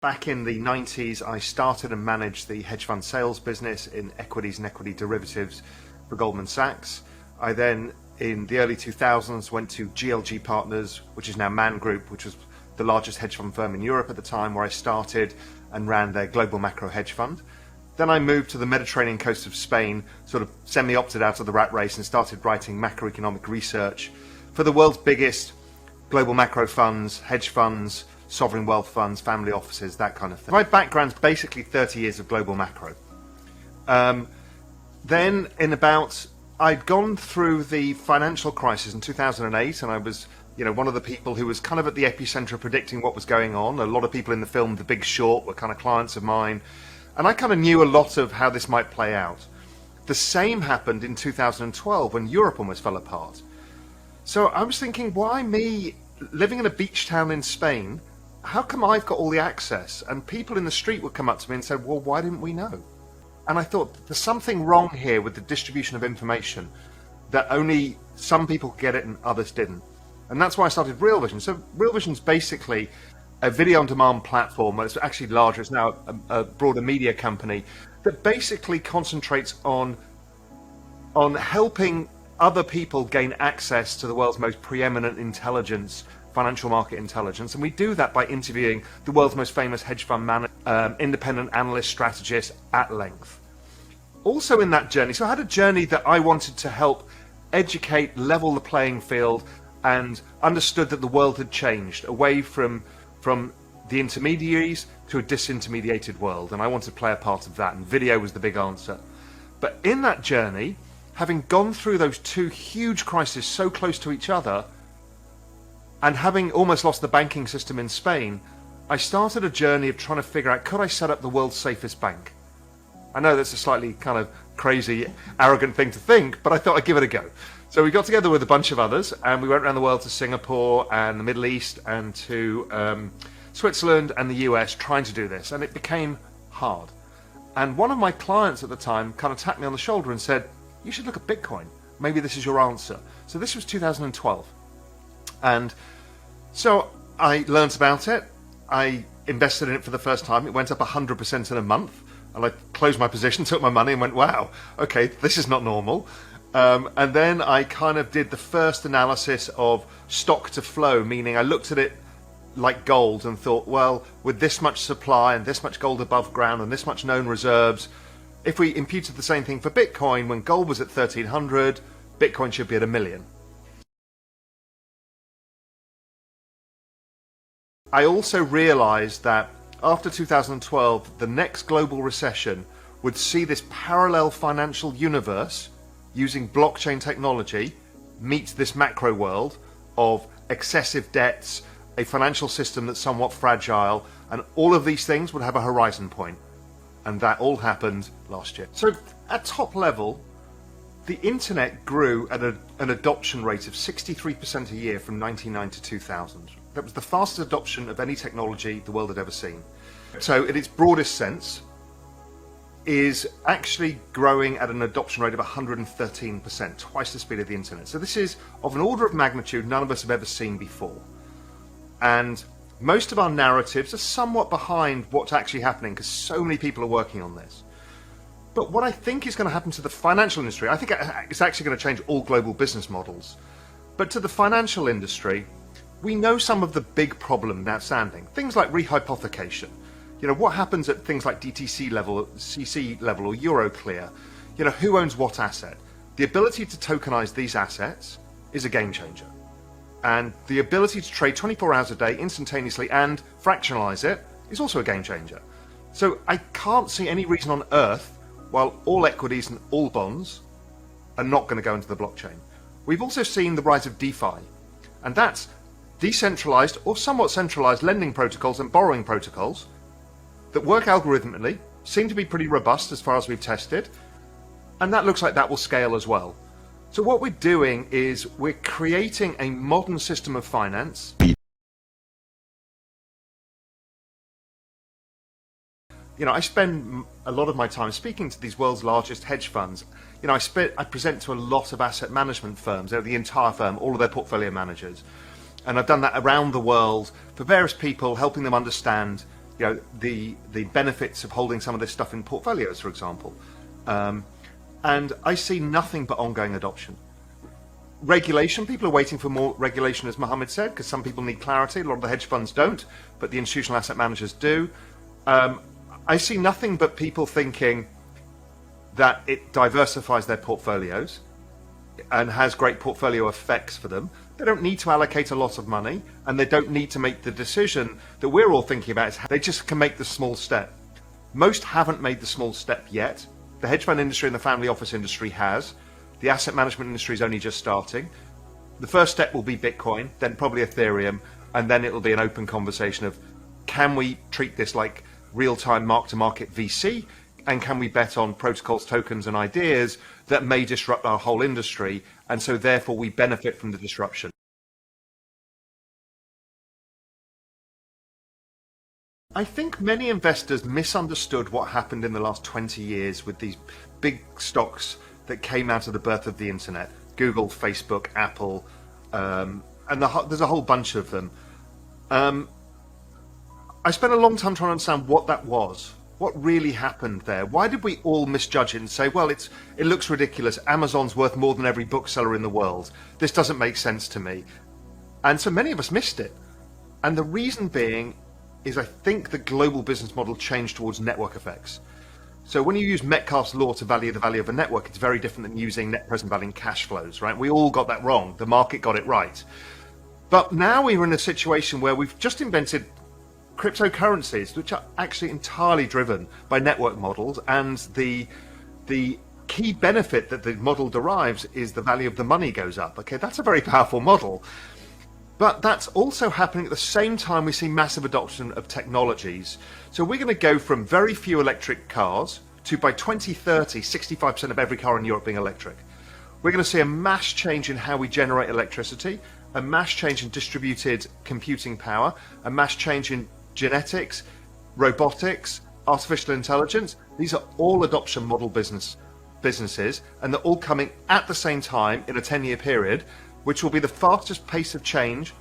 Back in the 90s, I started and managed the hedge fund sales business in equities and equity derivatives for Goldman Sachs. I then, in the early 2000s, went to GLG Partners, which is now Man Group, which was the largest hedge fund firm in Europe at the time, where I started and ran their global macro hedge fund. Then I moved to the Mediterranean coast of Spain, sort of semi-opted out of the rat race, and started writing macroeconomic research for the world's biggest global macro funds, hedge funds, sovereign wealth funds, family offices, that kind of thing. My background's basically 30 years of global macro. Then I'd gone through the financial crisis in 2008, and I was, one of the people who was kind of at the epicenter of predicting what was going on. A lot of people in the film The Big Short were kind of clients of mine, and I kind of knew a lot of how this might play out. The same happened in 2012 when Europe almost fell apart. So I was thinking, why me, living in a beach town in Spain? How come I've got all the access? And people in the street would come up to me and say, well, why didn't we know? And I thought, there's something wrong here with the distribution of information, that only some people could get it and others didn't. And that's why I started Real Vision. So Real Vision's basically a video-on-demand platform. It's actually larger. It's now a broader media company that basically concentrates on helping other people gain access to the world's most preeminent intelligence, financial market intelligence, and we do that by interviewing the world's most famous hedge fund independent analyst strategists at length. Also in that journey, so I had a journey that I wanted to help educate, level the playing field, and understood that the world had changed away from the intermediaries to a disintermediated world, and I wanted to play a part of that, and video was the big answer. But in that journey, having gone through those two huge crises so close to each other, and having almost lost the banking system in Spain, I started a journey of trying to figure out, could I set up the world's safest bank? I know that's a slightly kind of crazy, arrogant thing to think, but I thought I'd give it a go. So we got together with a bunch of others, and we went around the world to Singapore and the Middle East and to Switzerland and the US trying to do this, and it became hard. And one of my clients at the time kind of tapped me on the shoulder and said, you should look at Bitcoin. Maybe this is your answer. So this was 2012. And so I learned about it. I invested in it for the first time. It went up 100% in a month. And I closed my position, took my money and went, wow, okay, this is not normal. And then I kind of did the first analysis of stock to flow, meaning I looked at it like gold and thought, well, with this much supply and this much gold above ground and this much known reserves, if we imputed the same thing for Bitcoin, when gold was at 1,300, Bitcoin should be at 1 million. I also realized that after 2012, the next global recession would see this parallel financial universe using blockchain technology meet this macro world of excessive debts, a financial system that's somewhat fragile, and all of these things would have a horizon point. And that all happened last year. So at top level, the internet grew at an adoption rate of 63% a year from 1999 to 2000. That was the fastest adoption of any technology the world had ever seen. So in its broadest sense, is actually growing at an adoption rate of 113%, twice the speed of the internet. So this is of an order of magnitude none of us have ever seen before. And most of our narratives are somewhat behind what's actually happening because so many people are working on this. But what I think is going to happen to the financial industry, I think it's actually going to change all global business models. But to the financial industry, we know some of the big problems outstanding. Things like rehypothecation. What happens at things like DTC level, CC level, or Euroclear? Who owns what asset? The ability to tokenize these assets is a game changer. And the ability to trade 24 hours a day instantaneously and fractionalize it is also a game changer. So I can't see any reason on earth why all equities and all bonds are not going to go into the blockchain. We've also seen the rise of DeFi, and that's decentralized or somewhat centralized lending protocols and borrowing protocols that work algorithmically, seem to be pretty robust as far as we've tested, and that looks like that will scale as well. So what we're doing is we're creating a modern system of finance. I spend a lot of my time speaking to these world's largest hedge funds. I present to a lot of asset management firms, the entire firm, all of their portfolio managers. And I've done that around the world for various people, helping them understand the benefits of holding some of this stuff in portfolios, for example. And I see nothing but ongoing adoption. Regulation, people are waiting for more regulation, as Mohammed said, because some people need clarity. A lot of the hedge funds don't, but the institutional asset managers do. I see nothing but people thinking that it diversifies their portfolios and has great portfolio effects for them. They don't need to allocate a lot of money, and they don't need to make the decision that we're all thinking about. They just can make the small step. Most haven't made the small step yet. The hedge fund industry and the family office industry has. The asset management industry is only just starting. The first step will be Bitcoin, then probably Ethereum, and then it'll be an open conversation of, can we treat this like real-time mark-to-market VC, and can we bet on protocols, tokens, and ideas that may disrupt our whole industry, and so therefore we benefit from the disruption. I think many investors misunderstood what happened in the last 20 years with these big stocks that came out of the birth of the internet. Google, Facebook, Apple, and there's a whole bunch of them. I spent a long time trying to understand what that was. What really happened there? Why did we all misjudge it and say, well, it looks ridiculous. Amazon's worth more than every bookseller in the world. This doesn't make sense to me. And so many of us missed it. And the reason being is I think the global business model changed towards network effects. So when you use Metcalfe's law to value the value of a network, it's very different than using net present value and cash flows, right? We all got that wrong. The market got it right. But now we're in a situation where we've just invented cryptocurrencies, which are actually entirely driven by network models, and the key benefit that the model derives is the value of the money goes up. Okay, that's a very powerful model. But that's also happening at the same time we see massive adoption of technologies. So we're going to go from very few electric cars to, by 2030, 65% of every car in Europe being electric. We're going to see a mass change in how we generate electricity, a mass change in distributed computing power, a mass change in genetics, robotics, artificial intelligence. These are all adoption model businesses, and they're all coming at the same time in a 10-year period, which will be the fastest pace of change